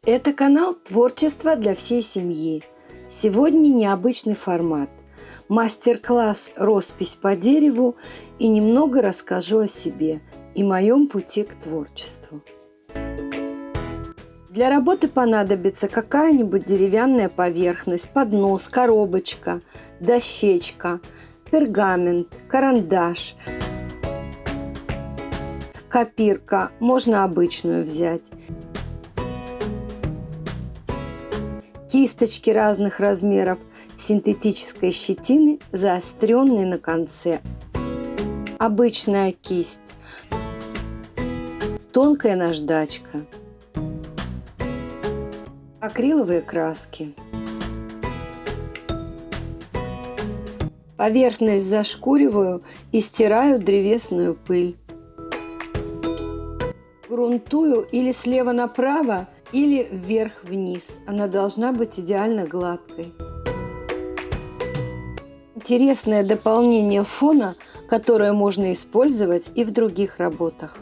Это канал «Творчество для всей семьи». Сегодня необычный формат. Мастер-класс «Роспись по дереву» и немного расскажу о себе и моем пути к творчеству. Для работы понадобится какая-нибудь деревянная поверхность, поднос, коробочка, дощечка, пергамент, карандаш, копирка, можно обычную взять, кисточки разных размеров, синтетической щетины, заостренной на конце, обычная кисть, тонкая наждачка, акриловые краски. Поверхность зашкуриваю и стираю древесную пыль. Грунтую или слева направо, или вверх-вниз. Она должна быть идеально гладкой. Интересное дополнение фона, которое можно использовать и в других работах.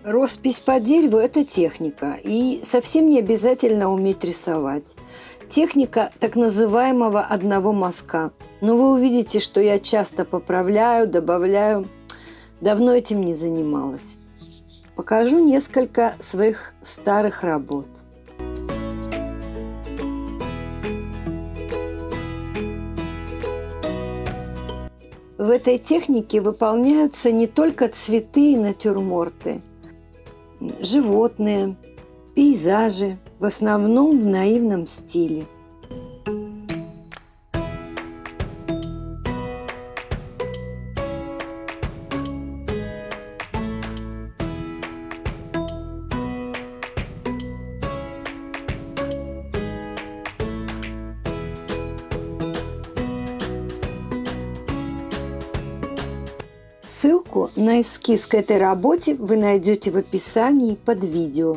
Роспись по дереву – это техника, и совсем не обязательно уметь рисовать. Техника так называемого одного мазка. Но вы увидите, что я часто поправляю, добавляю. Давно этим не занималась. Покажу несколько своих старых работ. В этой технике выполняются не только цветы и натюрморты, животные, пейзажи, в основном в наивном стиле. Ссылку на эскиз к этой работе вы найдете в описании под видео.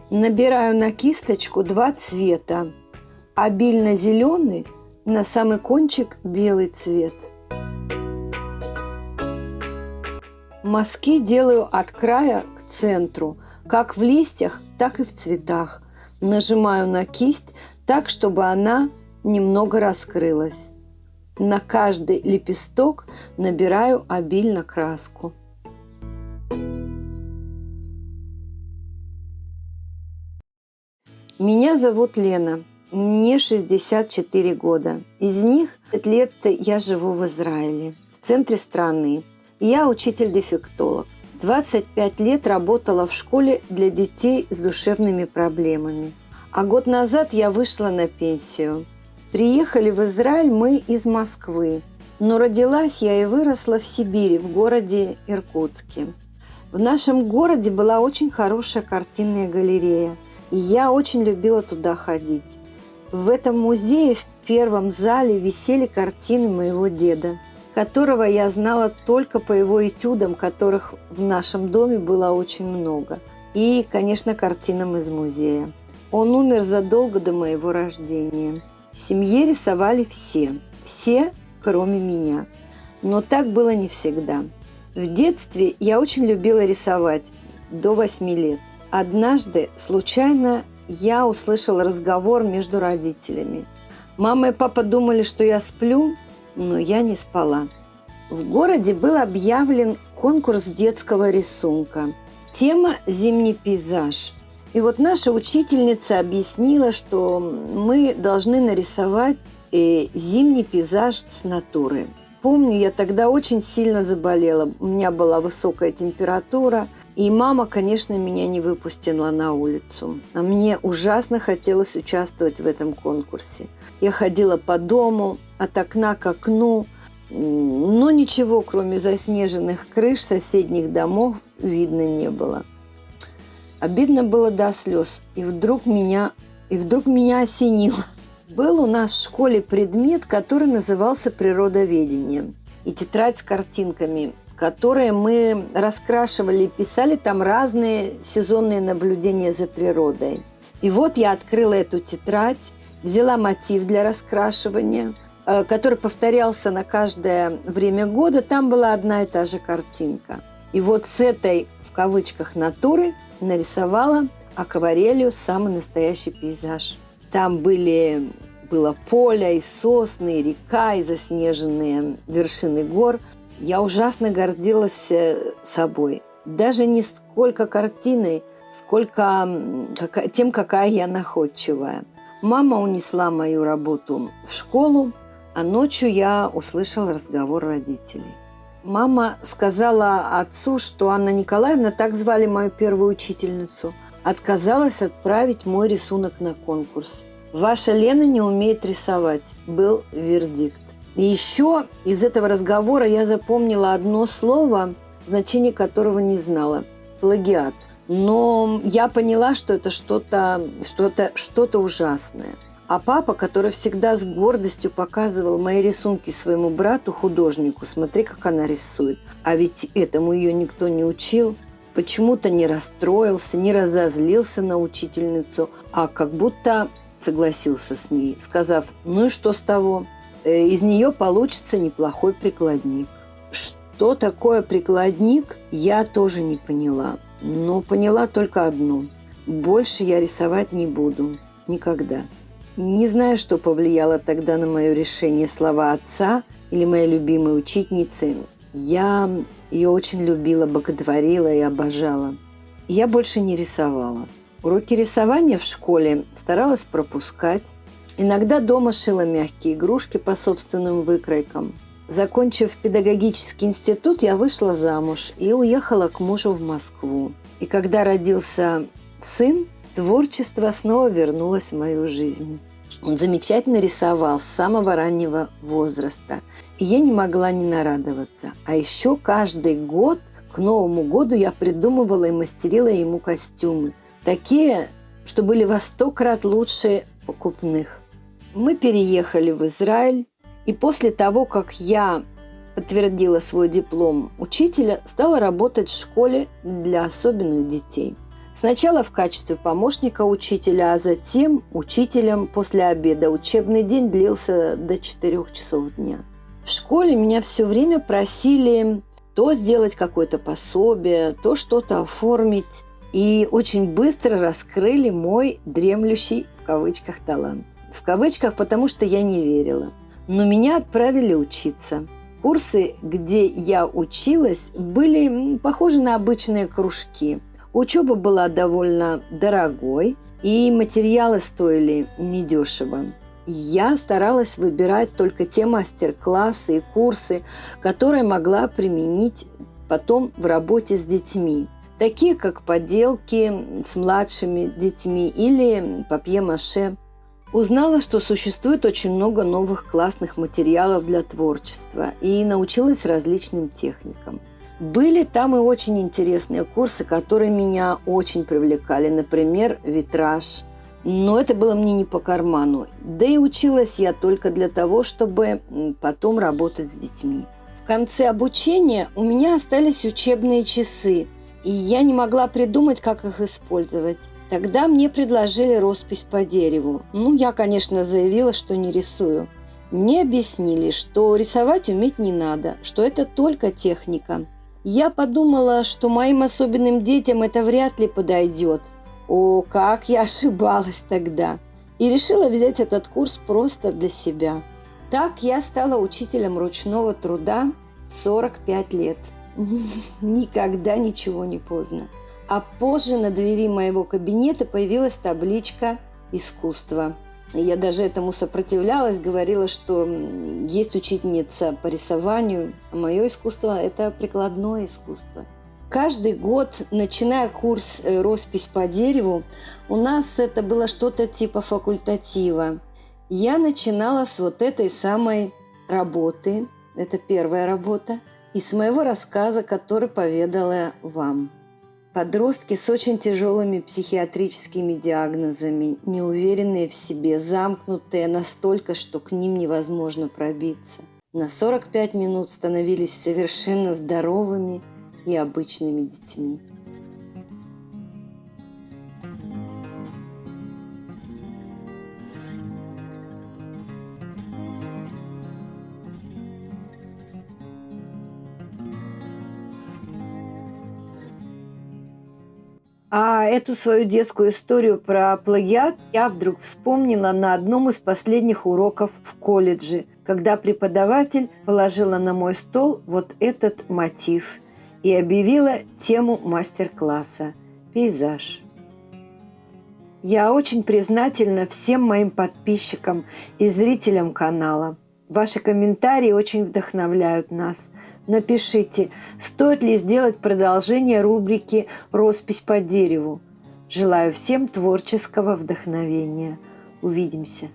Набираю на кисточку два цвета. Обильно зеленый, на самый кончик белый цвет. Мазки делаю от края к центру, как в листьях, так и в цветах. Нажимаю на кисть так, чтобы она немного раскрылась. На каждый лепесток набираю обильно краску. Меня зовут Лена. Мне 64 года. Из них 5 лет я живу в Израиле, в центре страны. Я учитель-дефектолог. 25 лет работала в школе для детей с душевными проблемами. А год назад я вышла на пенсию. Приехали в Израиль мы из Москвы. Но родилась я и выросла в Сибири, в городе Иркутске. В нашем городе была очень хорошая картинная галерея. И я очень любила туда ходить. В этом музее в первом зале висели картины моего деда, которого я знала только по его этюдам, которых в нашем доме было очень много. И, конечно, картинам из музея. Он умер задолго до моего рождения. В семье рисовали все, кроме меня. Но так было не всегда. В детстве я очень любила рисовать, до 8 лет. Однажды, случайно, я услышала разговор между родителями. Мама и папа думали, что я сплю, но я не спала. В городе был объявлен конкурс детского рисунка. Тема «Зимний пейзаж». И вот наша учительница объяснила, что мы должны нарисовать зимний пейзаж с натуры. Помню, я тогда очень сильно заболела. У меня была высокая температура. И мама, конечно, меня не выпустила на улицу. А мне ужасно хотелось участвовать в этом конкурсе. Я ходила по дому, от окна к окну, но ничего, кроме заснеженных крыш соседних домов, видно не было. Обидно было до слез, и вдруг меня осенило. Был у нас в школе предмет, который назывался природоведение. И тетрадь с картинками, которые мы раскрашивали и писали там разные сезонные наблюдения за природой. И вот я открыла эту тетрадь, взяла мотив для раскрашивания, который повторялся на каждое время года. Там была одна и та же картинка. И вот с этой, в кавычках, натуры нарисовала акварелью самый настоящий пейзаж. Там было поле, и сосны, и река, и заснеженные вершины гор. Я ужасно гордилась собой. Даже не сколько картиной, сколько тем, какая я находчивая. Мама унесла мою работу в школу, а ночью я услышала разговор родителей. Мама сказала отцу, что Анна Николаевна, так звали мою первую учительницу, отказалась отправить мой рисунок на конкурс. «Ваша Лена не умеет рисовать», был вердикт. И еще из этого разговора я запомнила одно слово, значение которого не знала – плагиат. Но я поняла, что это что-то ужасное. А папа, который всегда с гордостью показывал мои рисунки своему брату, художнику, смотри, как она рисует. А ведь этому ее никто не учил. Почему-то не расстроился, не разозлился на учительницу, а как будто согласился с ней, сказав: ну и что с того? Из нее получится неплохой прикладник. Что такое прикладник, я тоже не поняла. Но поняла только одно. Больше я рисовать не буду. Никогда. Не знаю, что повлияло тогда на мое решение, слова отца или моей любимой учительницы. Я ее очень любила, боготворила и обожала. Я больше не рисовала. Уроки рисования в школе старалась пропускать. Иногда дома шила мягкие игрушки по собственным выкройкам. Закончив педагогический институт, я вышла замуж и уехала к мужу в Москву. И когда родился сын, творчество снова вернулось в мою жизнь. Он замечательно рисовал с самого раннего возраста. И я не могла не нарадоваться. А еще каждый год, к Новому году, я придумывала и мастерила ему костюмы. Такие, что были во 100 крат лучше покупных. Мы переехали в Израиль. И после того, как я подтвердила свой диплом учителя, стала работать в школе для особенных детей. Сначала в качестве помощника учителя, а затем учителем после обеда. Учебный день длился до 4 часов дня. В школе меня все время просили то сделать какое-то пособие, то что-то оформить. И очень быстро раскрыли мой дремлющий, в кавычках, талант. В кавычках, потому что я не верила. Но меня отправили учиться. Курсы, где я училась, были похожи на обычные кружки. Учеба была довольно дорогой, и материалы стоили недешево. Я старалась выбирать только те мастер-классы и курсы, которые могла применить потом в работе с детьми. Такие как поделки с младшими детьми или папье-маше. Узнала, что существует очень много новых классных материалов для творчества, и научилась различным техникам. Были там и очень интересные курсы, которые меня очень привлекали, например, витраж. Но это было мне не по карману. Да и училась я только для того, чтобы потом работать с детьми. В конце обучения у меня остались учебные часы, и я не могла придумать, как их использовать. Тогда мне предложили роспись по дереву. Я, конечно, заявила, что не рисую. Мне объяснили, что рисовать уметь не надо, что это только техника. Я подумала, что моим особенным детям это вряд ли подойдет. О, как я ошибалась тогда! И решила взять этот курс просто для себя. Так я стала учителем ручного труда в 45 лет. Никогда ничего не поздно. А позже на двери моего кабинета появилась табличка «Искусство». Я даже этому сопротивлялась, говорила, что есть учительница по рисованию, а мое искусство – это прикладное искусство. Каждый год, начиная курс «Роспись по дереву», у нас это было что-то типа факультатива. Я начинала с вот этой самой работы, это первая работа, и с моего рассказа, который поведала вам. Подростки с очень тяжелыми психиатрическими диагнозами, неуверенные в себе, замкнутые настолько, что к ним невозможно пробиться. на 45 минут становились совершенно здоровыми и обычными детьми. А эту свою детскую историю про плагиат я вдруг вспомнила на одном из последних уроков в колледже, когда преподаватель положила на мой стол вот этот мотив и объявила тему мастер-класса «Пейзаж». Я очень признательна всем моим подписчикам и зрителям канала. Ваши комментарии очень вдохновляют нас. Напишите, стоит ли сделать продолжение рубрики «Роспись по дереву». Желаю всем творческого вдохновения. Увидимся.